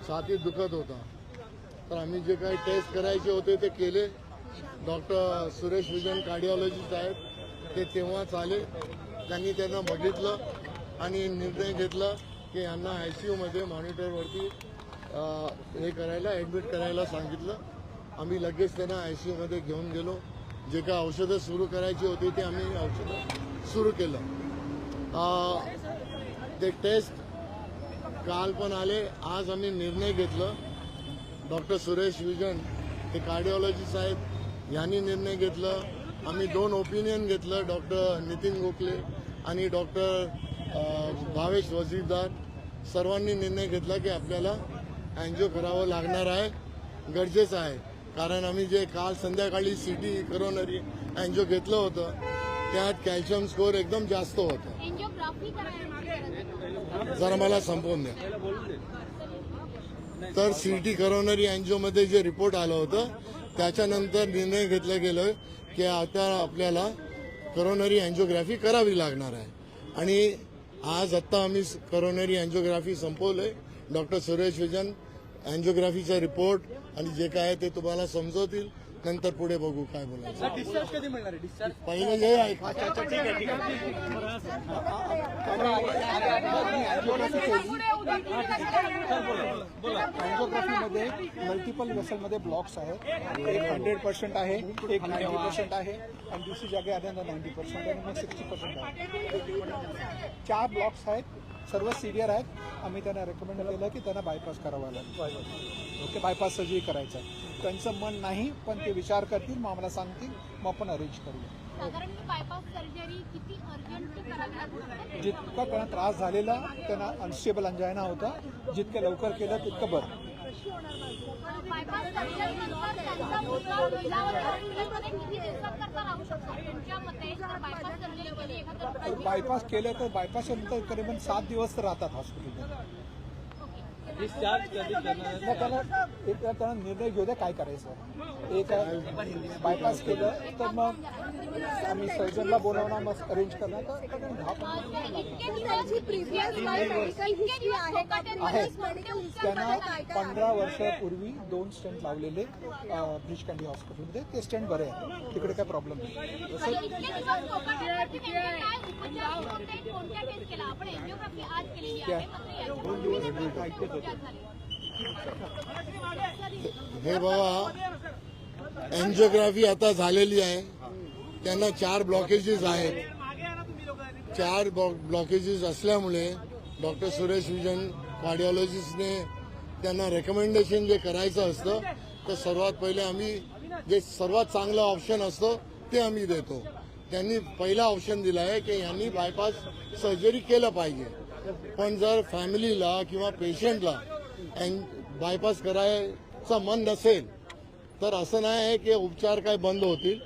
छातीत दुखत होता. तर आम्ही जे काही टेस्ट करायचे होते ते केले. डॉक्टर सुरेश विजन कार्डिओलॉजिस्ट आहेत ते तेव्हाच आले. त्यांनी त्यांना बघितलं आणि निर्णय घेतला की यांना ICUमध्ये मॉनिटरवरती हे करायला ॲडमिट करायला सांगितलं. आम्ही लगेच त्यांना ICUमध्ये घेऊन गेलो. जे काही औषधं सुरू करायची होती ते आम्ही औषधं सुरू केलं. ते टेस्ट काल पण आले. आज आम्ही निर्णय घेतलं. डॉक्टर सुरेश विजन हे कार्डिओलॉजिस्ट आहेत यांनी निर्णय घेतलं. आम्ही 2 ओपिनियन घेतलं, डॉक्टर नितीन गोखले आणि डॉक्टर भावेश वजीरदार. सर्वांनी निर्णय घेतला की आपल्याला अँजिओ करावं लागणार आहे, गरजेचं आहे. कारण आम्ही जे काल संध्याकाळी CT करोनरी अँजिओ घेतलं होतं त्यात कॅल्शियम स्कोअर एकदम जास्त होतं. जरा मला संपवून द्या. तर CT करोनरी अँजिओमध्ये जे रिपोर्ट आलं होतं त्याच्यानंतर निर्णय घेतलं गेलं की आता आपल्याला करोनरी अँजिओग्राफी करावी लागणार आहे. आणि आज आत्ता आम्ही करोनरी अँजिओग्राफी संपवलंय. डॉक्टर सुरेश विजन अँजिओग्राफीचा रिपोर्ट आणि जे काय आहे ते तुम्हाला समजवतील. नंतर पुढे बघू काय बोलायचं. डिस्चार्ज कधी मिळणार आहे? डिस्चार्ज पहिलं जे आहे अँजिओग्राफीमध्ये मल्टिपल वेसलमध्ये ब्लॉक्स आहेत. एक 100% आहे, एक 90% आहे आणि दुसरी जागा आल्यानंतर 90% आहे आणि मग 60% आहे. 4 ब्लॉक्स आहेत, सर्व सिव्हिअर आहेत. आम्ही त्यांना रेकमेंड केलं की त्यांना बायपास करावा लागेल. ओके, बायपास सर्जरी करायचं आहे. त्यांचं मन नाही, पण ते विचार करतील, मग आम्हाला सांगतील, मग आपण अरेंज करूया. साधारण बायपास सर्जरी किती अर्जंट करावी लागते? जितका त्यांना त्रास झालेला, त्यांना अनस्टेबल अंजायना होता, जितकं लवकर केलं तितकं बरं. बायपास सर्जरीनंतर त्यांचा मुलगा हॉस्पिटलमध्ये किती दिवसात करता राहू शकतो? तुमच्या मते बायपास सर्जरी केली एखादं बायपास केलं तर बायपासच्या नंतर करीबन 7 दिवस तर राहतात हॉस्पिटलमध्ये. डिस्चार्ज कधी करणार? त्यांना निर्णय घेऊ द्या काय करायचं. एक बायपास केलं तर मग आम्ही सर्जनला बोलावणार, मग अरेंज करणार. तर त्यांना 15 वर्षापूर्वी 2 स्टेंट लावलेले ब्रिज कँडी हॉस्पिटलमध्ये. ते स्टेंट बरे आहे, तिकडे काय प्रॉब्लेम नाही. हे बाबा अँजिओग्राफी आता झालेली आहे. त्यांना 4 ब्लॉकेजेस आहेत. 4 ब्लॉकेजेस असल्यामुळे डॉक्टर सुरेश विजन कार्डिओलॉजिस्टने त्यांना रेकमेंडेशन जे करायचं असतं तर सर्वात पहिले आम्ही जे सर्वात चांगलं ऑप्शन असतं ते आम्ही देतो. त्यांनी पहिला ऑप्शन दिला आहे की यांनी बायपास सर्जरी केलं पाहिजे. पण जर फॅमिलीला किंवा पेशंटला बायपास करायचं मन नसेल तर असं नाही आहे की उपचार काय बंद होतील.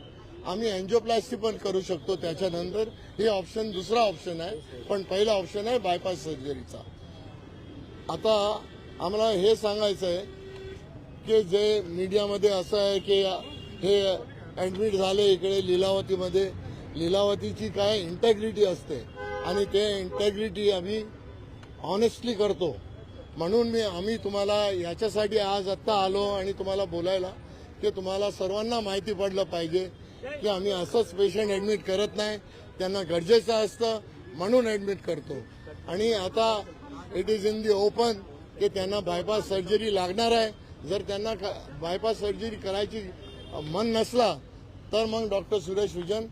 आम्ही अँजिओप्लास्टी पण करू शकतो त्याच्यानंतर. हे ऑप्शन दुसरा ऑप्शन आहे, पण पहिला ऑप्शन आहे बायपास सर्जरीचा. आता आम्हाला हे सांगायचं आहे की जे मीडियामध्ये असं आहे की हे ॲडमिट झाले इकडे लीलावतीमध्ये. लीलावतीची काय इंटेग्रिटी असते आणि ते इंटेग्रिटी आम्ही ऑनेस्टली करतो. म्हणून आम्ही तुम्हाला याच्यासाठी आज आत्ता आलो आणि तुम्हाला बोलायला की तुम्हाला सर्वांना माहिती पडलं पाहिजे की आम्ही असंच पेशंट ॲडमिट करत नाही. त्यांना गरजेचं असतं म्हणून ॲडमिट करतो. आणि आता it is in the open की त्यांना बायपास सर्जरी लागणार आहे. जर त्यांना बायपास सर्जरी करायची मन नसला तर मग डॉक्टर सुरेश विजन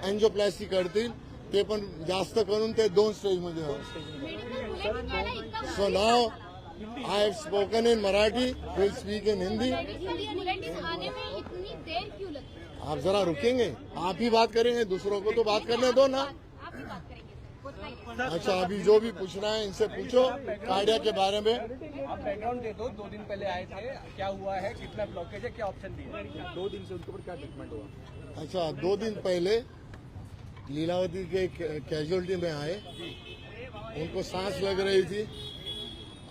अँजिओप्लास्टी करतील. ते पण जास्त करून ते 2 स्टेजमध्ये होतं. So now I have spoken in Marathi, will speak in Hindi. आप जरा रुकेंगे? आप ही बात करेंगे, दूसरों को तो बात करने दो ना. अच्छा, अभी जो भी पूछना है इनसे पूछो कार्डिया के बारे में. आप बैकग्राउंड दे दो. 2 दिन पहले आए थे, क्या हुआ है, कितना ब्लॉकेज है, क्या ऑप्शन दिए? 2 दिन से उनके ऊपर क्या ट्रीटमेंट हुआ? अच्छा, 2 दिन पहले लीलावती के कैजुअलिटी में आए. उनको सांस लग रही थी.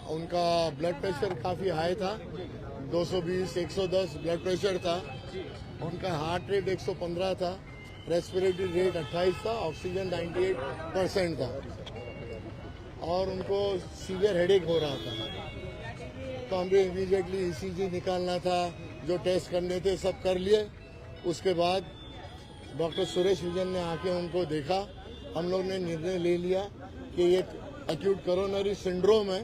उनका ब्लड प्रेशर काफ़ी हाई था, 220 110 ब्लड प्रेशर था. उनका हार्ट रेट 115 था. रेस्पिरेटरी रेट 28 था. ऑक्सीजन 98% था और उनको सीवियर हेडेक हो रहा था. तो हमने इमीडिएटली ईसीजी निकालना था, जो टेस्ट करने थे सब कर लिए। उसके बाद डॉक्टर सुरेश विजन ने आके उनको देखा। हम लोग ने निर्णय ले लिया कि ये एक्यूट कोरोनरी सिंड्रोम है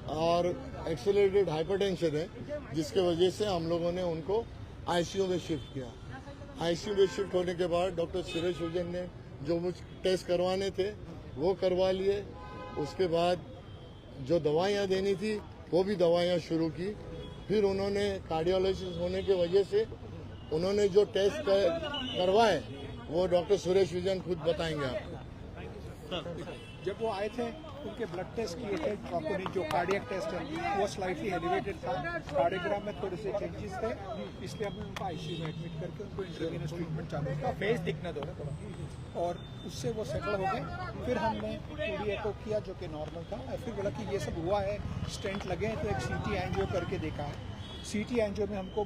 और एक्सेलरेटेड हाइपरटेंशन है, जिसके वजह से हम लोगों ने उनको आईसीयू में शिफ्ट किया। आईसीयू में शिफ्ट होने के बाद डॉक्टर सुरेश विजन ने जो मुझ टेस्ट करवाने थे वो करवा लिए। उसके बाद जो दवाइयाँ देनी थी वो भी दवाइयाँ शुरू की। फिर उन्होंने कार्डियोलॉजिस्ट होने की वजह से उन्होंने जो टेस्ट करवाए वो डॉक्टर सुरेश विजन खुद बताएंगे आपको। जब वो आए थे उनके ब्लड टेस्ट किए थे, ट्रोपोनिन जो कार्डियक टेस्ट है वो स्लाइटली एलिवेटेड था, कार्डियोग्राम में थोड़े से चेंजेस थे, इसलिए हमने उनको आईसीयू में एडमिट करके उनको इंट्रावेनस ट्रीटमेंट चालू किया। फेस दिखना दो और उससे वो सेटल हो गए। फिर हमने पूरी एको किया जो कि नॉर्मल था, और फिर बोला कि ये सब हुआ है, स्टेंट लगे हैं, तो एक सीटी एंजियो करके देखा है। सीटी एंजियो में हमको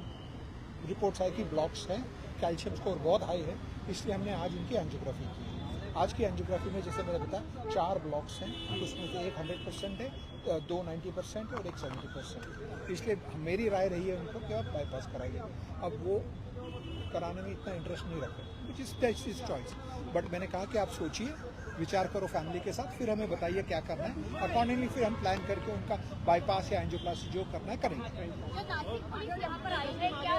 रिपोर्ट्स आई कि ब्लॉक्स हैं, कैल्शियम स्कोर बहुत हाई है, इसलिए हमने आज इनकी एंजियोग्राफी की। आज की एंजियोग्राफी में जैसे मैंने बताया 4 ब्लॉक्स हैं, उसमें से एक 100% है, 2 90% और एक 70%। इसलिए मेरी राय रही है उनको कि आप बाईपास कराइए। अब वो कराने में इतना इंटरेस्ट नहीं रखते, विच इज चॉइस। बट मैंने कहा कि आप सोचिए, विचार करो फैमिली के साथ, फिर हमें बताइए क्या करना है। अकॉर्डिंगली फिर हम प्लान करके उनका बाईपास या एंजियोप्लास्टी जो करना है करेंगे। जो नासिक पुलिस यहाँ पर आई है, क्या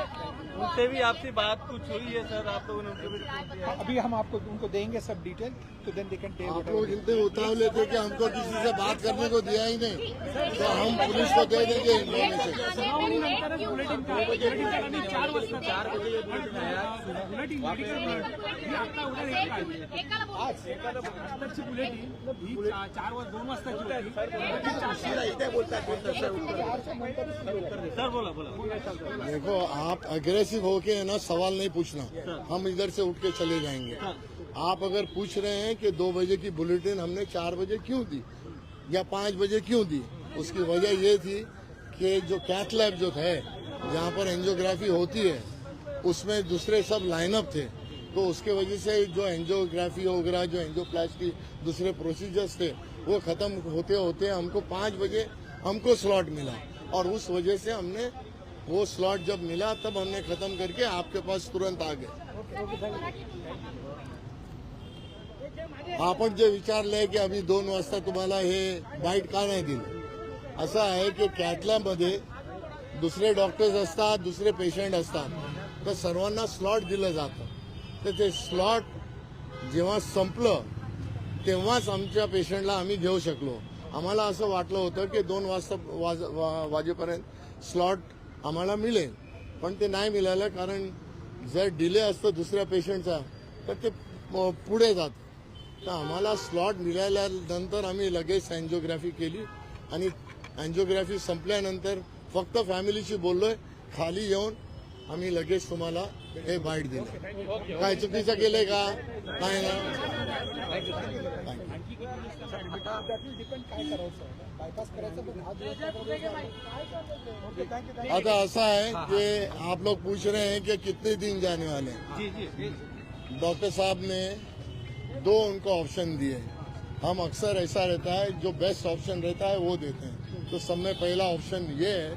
उनसे भी आपसे बात कुछ हुई है सर? आप लोगों ने उनके भी रिपोर्ट दिया है? अभी हम आपको उनको देंगे सब डिटेल, तो देन दे कैन टेक। आप लोग इतने उतावले थे कि हमको किसी से बात करने को दिया ही नहीं, तो हम पुलिस को दे देंगे इन्फॉर्मेशन। सर बोला देखो, आप अग्रेसिव होके है ना, सवाल नहीं पूछना, हम इधर से उठ के चले जाएंगे। आप अगर पूछ रहे हैं कि 2 बजे की बुलेटिन हमने 4 बजे क्यों दी या 5 बजे क्यों दी, उसकी वजह ये थी कि जो कैथ लैब जो है जहाँ पर एंजियोग्राफी होती है उसमें दूसरे सब लाइनअप थे, तो उसके वजह से जो एंजियोग्राफी वगैरह जो एंजियोप्लास्टी दूसरे प्रोसीजर्स थे वो खत्म होते होते हमको 5 बजे हमको स्लॉट मिला, और उस वजह से हमने वो स्लॉट जब मिला तब हमने खत्म करके आपके पास तुरंत आ गए। आपण जे विचारलंय की आम्ही 2 वाजता तुम्हाला हे बाईट का नाही दिलं, असं आहे की कॅटलॅबमध्ये दुसरे डॉक्टर्स असतात, दुसरे पेशंट असतात, तर सर्वांना स्लॉट दिलं जातं, तर ते स्लॉट जेव्हा संपलं तेव्हाच आमच्या पेशंटला आम्ही घेऊ शकलो। आम्हाला असं वाटलं होतं की 2 वाजेपर्यंत स्लॉट आम्हाला मिळेल, पण ते नाही मिळालं, कारण जर डिले असतो दुसऱ्या पेशंटचा तर ते पुढे जातं। तर आम्हाला स्लॉट मिळाल्यानंतर आम्ही लगेच एंजियोग्राफी केली, आणि एंजियोग्राफी संपल्यानंतर फक्त फॅमिलीशी बोललोय, खाली येऊन आम्ही लगेच तुम्हाला हे बाईट दिलं। काय चुकीचं केलंय का? नाही ना। आता ऐसा है कि आप लोग पूछ रहे हैं कि कितने दिन जाने वाले हैं। डॉक्टर साहब ने 2 उनको ऑप्शन दिए। हम अक्सर ऐसा रहता है जो बेस्ट ऑप्शन रहता है वो देते हैं, तो सब में पहला ऑप्शन ये है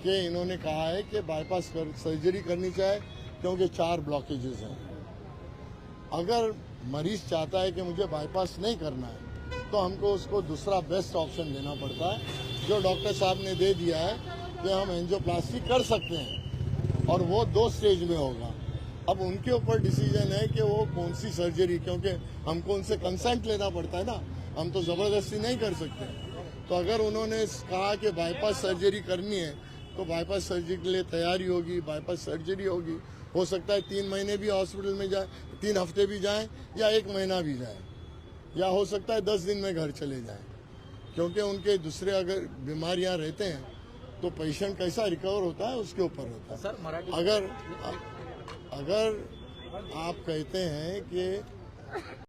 कि इन्होंने कहा है कि बाईपास सर्जरी करनी चाहिए क्योंकि 4 ब्लॉकेजेस हैं। अगर मरीज चाहता है कि मुझे बाईपास नहीं करना है तो हमको उसको दूसरा बेस्ट ऑप्शन देना पड़ता है, जो डॉक्टर साहब ने दे दिया है कि हम एंजियोप्लास्टी कर सकते हैं, और वो 2 स्टेज में होगा। अब उनके ऊपर डिसीजन है कि वो कौन सी सर्जरी, क्योंकि हमको उनसे कंसेंट लेना पड़ता है ना, हम तो जबरदस्ती नहीं कर सकते। तो अगर उन्होंने कहा कि बाईपास सर्जरी करनी है तो बाईपास सर्जरी के लिए तैयारी होगी, बाईपास सर्जरी होगी। हो सकता है 3 महीने भी हॉस्पिटल में जाए, 3 हफ्ते भी जाए, या 1 महीना भी जाए, या हो सकता है 10 दिन में घर चले जाए, क्योंकि उनके दूसरे अगर बीमारियां रहते हैं तो पेशेंट कैसा रिकवर होता है उसके ऊपर होता है। सर, अगर आप कहते हैं कि